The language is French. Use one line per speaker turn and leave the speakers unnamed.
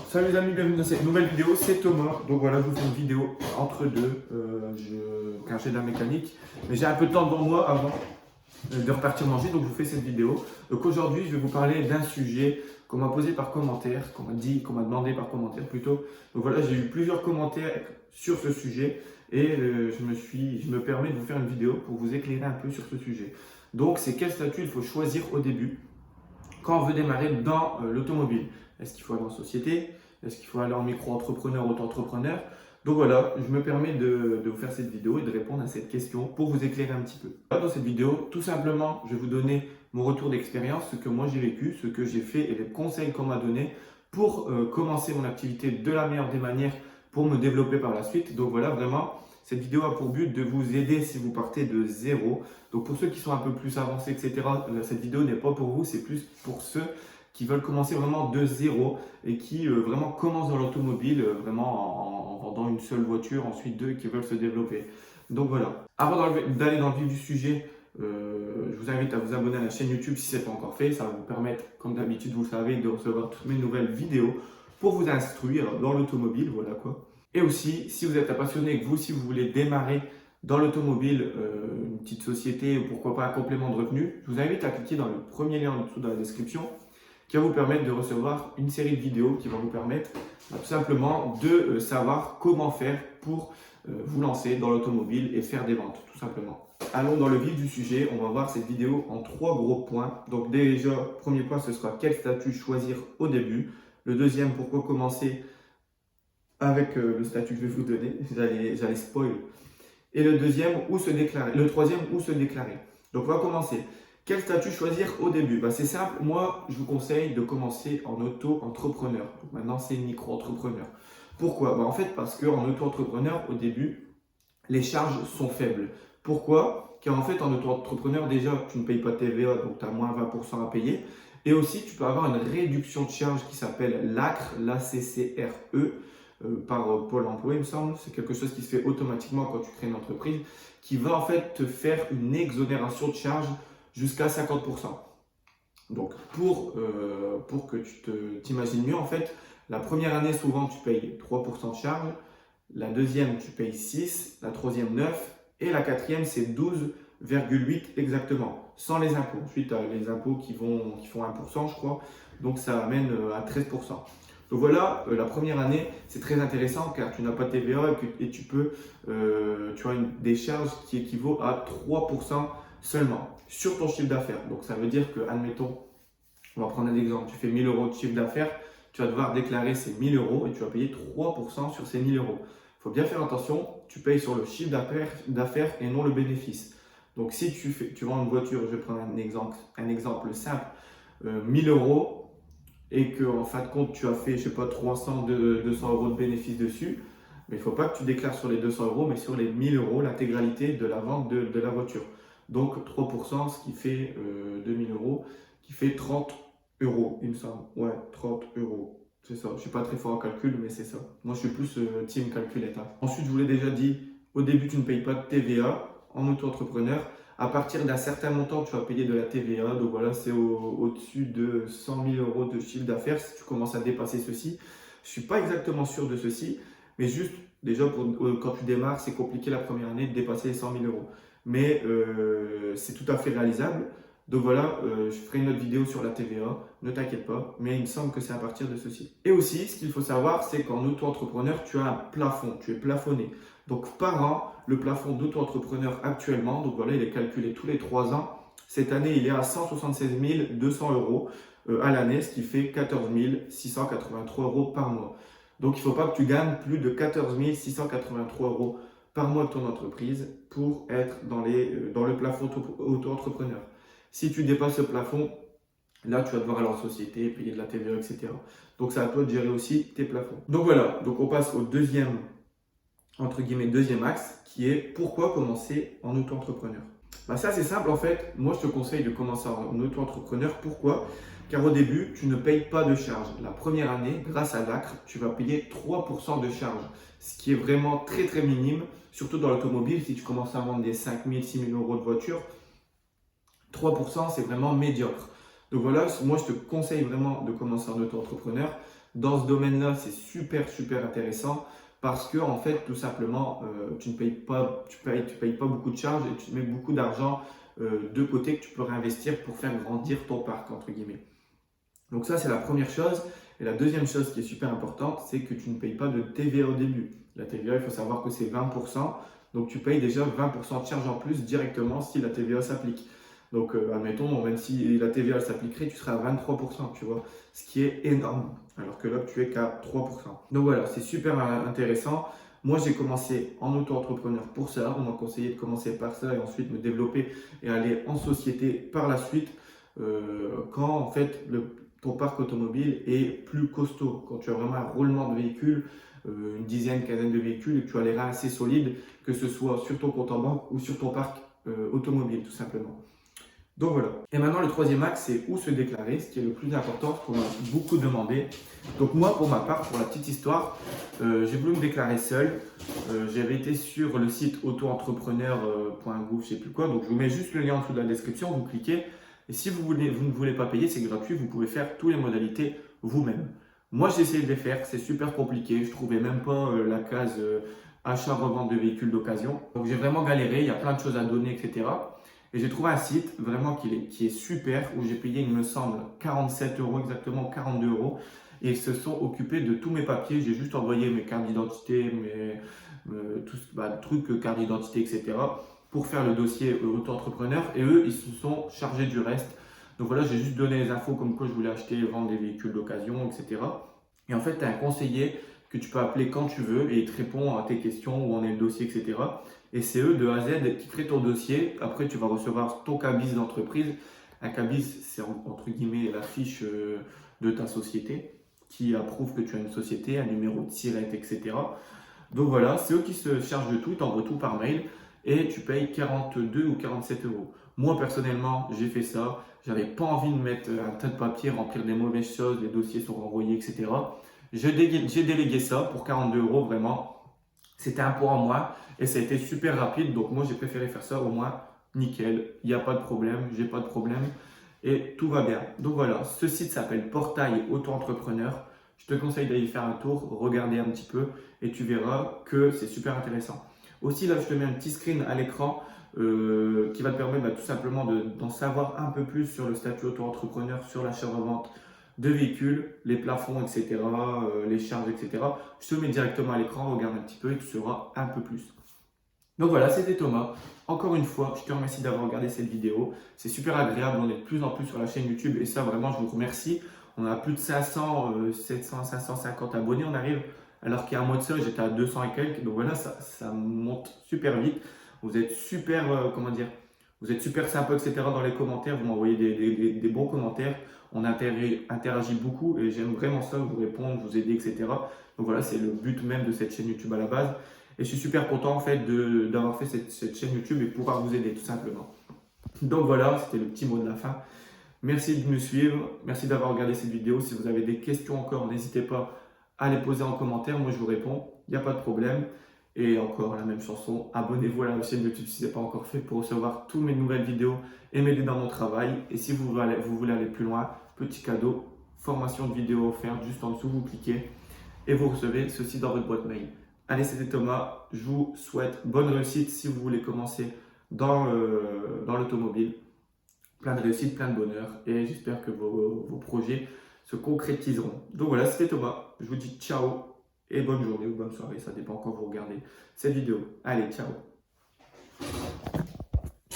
Salut les amis, bienvenue dans cette nouvelle vidéo, c'est Thomas. Donc voilà, je vous fais une vidéo entre deux, car j'ai de la mécanique. Mais j'ai un peu de temps devant moi avant de repartir manger, donc je vous fais cette vidéo. Donc aujourd'hui, je vais vous parler d'un sujet qu'on m'a posé par commentaire, qu'on m'a demandé par commentaire plutôt. Donc voilà, j'ai eu plusieurs commentaires sur ce sujet et je me permets de vous faire une vidéo pour vous éclairer un peu sur ce sujet. Donc c'est quel statut il faut choisir au début quand on veut démarrer dans l'automobile. Est-ce qu'il faut aller en société? Est-ce qu'il faut aller en micro-entrepreneur, auto-entrepreneur? Donc voilà, je me permets de vous faire cette vidéo et de répondre à cette question pour vous éclairer un petit peu. Dans cette vidéo, tout simplement, je vais vous donner mon retour d'expérience, ce que moi j'ai vécu, ce que j'ai fait et les conseils qu'on m'a donnés pour commencer mon activité de la meilleure des manières pour me développer par la suite. Donc voilà, vraiment, cette vidéo a pour but de vous aider si vous partez de zéro. Donc pour ceux qui sont un peu plus avancés, etc., cette vidéo n'est pas pour vous, c'est plus pour ceux qui veulent commencer vraiment de zéro et qui vraiment commencent dans l'automobile, vraiment en vendant une seule voiture, ensuite deux qui veulent se développer. Donc voilà. Avant d'aller dans le vif du sujet, je vous invite à vous abonner à la chaîne YouTube si ce n'est pas encore fait. Ça va vous permettre, comme d'habitude, vous le savez, de recevoir toutes mes nouvelles vidéos pour vous instruire dans l'automobile. Voilà quoi. Et aussi, si vous êtes un passionné et que vous, si vous voulez démarrer dans l'automobile, une petite société ou pourquoi pas un complément de revenus, je vous invite à cliquer dans le premier lien en dessous dans la description qui va vous permettre de recevoir une série de vidéos qui va vous permettre tout simplement de savoir comment faire pour vous lancer dans l'automobile et faire des ventes, tout simplement. Allons dans le vif du sujet, on va voir cette vidéo en trois gros points. Donc déjà, premier point, ce sera quel statut choisir au début. Le deuxième, pourquoi commencer avec le statut que je vais vous donner, j'allais spoil. Et le deuxième, où se déclarer. Le troisième, où se déclarer. Donc on va commencer. Quel statut choisir au début? C'est simple, moi je vous conseille de commencer en auto-entrepreneur. Donc maintenant c'est micro-entrepreneur. Pourquoi? En fait parce qu'en auto-entrepreneur, au début, les charges sont faibles. Pourquoi? Car en fait en auto-entrepreneur, déjà tu ne payes pas de TVA, donc tu as moins 20% à payer. Et aussi tu peux avoir une réduction de charge qui s'appelle l'ACRE, l'ACCRE, par Pôle emploi, il me semble. C'est quelque chose qui se fait automatiquement quand tu crées une entreprise, qui va en fait te faire une exonération de charges jusqu'à 50%. Donc pour que tu t'imagines mieux, en fait, la première année, souvent, tu payes 3% de charge, la deuxième, tu payes 6, la troisième, 9, et la quatrième, c'est 12,8 exactement, sans les impôts. Ensuite, tu as les impôts qui font 1%, je crois, donc ça amène à 13%. Donc voilà, la première année, c'est très intéressant car tu n'as pas de TVA et tu as des charges qui équivaut à 3% seulement sur ton chiffre d'affaires. Donc ça veut dire que, admettons, on va prendre un exemple, tu fais 1000 euros de chiffre d'affaires, tu vas devoir déclarer ces 1000 euros et tu vas payer 3% sur ces 1000 euros. Il faut bien faire attention, tu payes sur le chiffre d'affaires et non le bénéfice. Donc si tu vends une voiture, je vais prendre un exemple simple, 1000 euros, et qu'en fin de compte, tu as fait, je sais pas, 200 euros de bénéfice dessus, mais il ne faut pas que tu déclares sur les 200 euros, mais sur les 1000 euros, l'intégralité de la vente de la voiture. Donc 3%, ce qui fait 2000 euros, qui fait 30 euros, il me semble. Ouais, 30 euros. C'est ça. Je ne suis pas très fort en calcul, mais c'est ça. Moi, je suis plus team calculette. Ensuite, je vous l'ai déjà dit, au début, tu ne payes pas de TVA en auto-entrepreneur. À partir d'un certain montant, tu vas payer de la TVA. Donc voilà, c'est au-dessus de 100 000 euros de chiffre d'affaires si tu commences à dépasser ceci. Je ne suis pas exactement sûr de ceci, mais juste, déjà, quand tu démarres, c'est compliqué la première année de dépasser les 100 000 euros. Mais c'est tout à fait réalisable. Donc voilà, je ferai une autre vidéo sur la TVA, ne t'inquiète pas, mais il me semble que c'est à partir de ceci. Et aussi, ce qu'il faut savoir, c'est qu'en auto-entrepreneur, tu as un plafond, tu es plafonné. Donc par an, le plafond d'auto-entrepreneur actuellement, donc voilà, il est calculé tous les 3 ans. Cette année, il est à 176 200 euros à l'année, ce qui fait 14 683 euros par mois. Donc il ne faut pas que tu gagnes plus de 14 683 euros par mois de ton entreprise pour être dans le plafond auto-entrepreneur. Si tu dépasses ce plafond, là tu vas devoir aller en société, payer de la TVA, etc. Donc c'est à toi de gérer aussi tes plafonds. Donc voilà, donc on passe au deuxième axe qui est pourquoi commencer en auto-entrepreneur. Ça c'est simple en fait, moi je te conseille de commencer en auto-entrepreneur. Pourquoi? Car au début, tu ne payes pas de charge. La première année, grâce à l'ACRE, tu vas payer 3% de charge, ce qui est vraiment très très minime, surtout dans l'automobile. Si tu commences à vendre des 5 000, 6 000 euros de voiture, 3% c'est vraiment médiocre. Donc voilà, moi je te conseille vraiment de commencer en auto-entrepreneur. Dans ce domaine-là, c'est super, super intéressant parce que en fait, tout simplement, tu ne payes pas, tu payes pas beaucoup de charges et tu mets beaucoup d'argent de côté que tu peux réinvestir pour faire grandir ton parc, entre guillemets. Donc ça, c'est la première chose. Et la deuxième chose qui est super importante, c'est que tu ne payes pas de TVA au début. La TVA, il faut savoir que c'est 20%. Donc tu payes déjà 20% de charge en plus directement si la TVA s'applique. Donc admettons, même si la TVA s'appliquerait, tu seras à 23%, tu vois, ce qui est énorme. Alors que là, tu es qu'à 3%. Donc voilà, c'est super intéressant. Moi, j'ai commencé en auto-entrepreneur pour ça. On m'a conseillé de commencer par ça et ensuite me développer et aller en société par la suite. Quand en fait ton parc automobile est plus costaud, quand tu as vraiment un roulement de véhicules, une dizaine, quinzaine de véhicules et que tu as les reins assez solides, que ce soit sur ton compte en banque ou sur ton parc automobile tout simplement. Donc voilà. Et maintenant le troisième axe, c'est où se déclarer, ce qui est le plus important, ce qu'on m'a beaucoup demandé. Donc moi pour ma part, pour la petite histoire, j'ai voulu me déclarer seul. J'avais été sur le site autoentrepreneur.gouv, je sais plus quoi, donc je vous mets juste le lien en dessous de la description, vous cliquez. Et si vous ne voulez pas payer, c'est gratuit, vous pouvez faire toutes les modalités vous-même. Moi, j'ai essayé de les faire, c'est super compliqué, je trouvais même pas la case achat-revente de véhicules d'occasion. Donc j'ai vraiment galéré, il y a plein de choses à donner, etc. Et j'ai trouvé un site vraiment qui est super, où j'ai payé, il me semble, 47 euros, exactement 42 euros. Et ils se sont occupés de tous mes papiers, j'ai juste envoyé mes cartes d'identité, tout, trucs, carte d'identité, etc. pour faire le dossier auto-entrepreneur et eux, ils se sont chargés du reste. Donc voilà, j'ai juste donné les infos comme quoi je voulais acheter et vendre des véhicules d'occasion, etc. Et en fait, tu as un conseiller que tu peux appeler quand tu veux et il te répond à tes questions, où en est le dossier, etc. Et c'est eux de A à Z qui créent ton dossier. Après, tu vas recevoir ton cabis d'entreprise. Un cabis, c'est entre guillemets la fiche de ta société qui approuve que tu as une société, un numéro de SIRET, etc. Donc voilà, c'est eux qui se chargent de tout, ils t'envoient tout par mail et tu payes 42 ou 47 euros. Moi personnellement, j'ai fait ça. J'avais pas envie de mettre un tas de papier, remplir des mauvaises choses, les dossiers sont renvoyés, etc. J'ai délégué ça pour 42 euros vraiment. C'était un poids en moins et ça a été super rapide. Donc moi j'ai préféré faire ça au moins nickel. Il n'y a pas de problème, j'ai pas de problème et tout va bien. Donc voilà, ce site s'appelle Portail Auto-Entrepreneur. Je te conseille d'aller faire un tour, regarder un petit peu et tu verras que c'est super intéressant. Aussi là, je te mets un petit screen à l'écran qui va te permettre tout simplement d'en savoir un peu plus sur le statut auto-entrepreneur, sur l'achat-revente de véhicules, les plafonds, etc., les charges, etc. Je te mets directement à l'écran, regarde un petit peu et tu sauras un peu plus. Donc voilà, c'était Thomas. Encore une fois, je te remercie d'avoir regardé cette vidéo. C'est super agréable, on est de plus en plus sur la chaîne YouTube et ça vraiment je vous remercie. On a plus de 500, 700, 550 abonnés, on arrive. Alors qu'il y a un mois de ça, j'étais à 200 et quelques. Donc voilà, ça monte super vite. Vous êtes super, comment dire, vous êtes super sympa, etc. dans les commentaires. Vous m'envoyez des bons commentaires. On interagit beaucoup et j'aime vraiment ça, vous répondre, vous aider, etc. Donc voilà, c'est le but même de cette chaîne YouTube à la base. Et je suis super content en fait d'avoir fait cette chaîne YouTube et pouvoir vous aider tout simplement. Donc voilà, c'était le petit mot de la fin. Merci de me suivre, merci d'avoir regardé cette vidéo. Si vous avez des questions encore, n'hésitez pas à les poser en commentaire. Moi je vous réponds, il n'y a pas de problème. Et encore la même chanson, abonnez-vous à la chaîne YouTube si ce n'est pas encore fait pour recevoir toutes mes nouvelles vidéos et m'aider dans mon travail. Et si vous voulez aller plus loin, petit cadeau, formation de vidéo offerte juste en dessous, vous cliquez et vous recevez ceci dans votre boîte mail. Allez, c'était Thomas, je vous souhaite bonne réussite si vous voulez commencer dans l'automobile. Plein de réussite, plein de bonheur et j'espère que vos projets se concrétiseront. Donc voilà, c'était Thomas, je vous dis ciao et bonne journée ou bonne soirée, ça dépend quand vous regardez cette vidéo. Allez, ciao!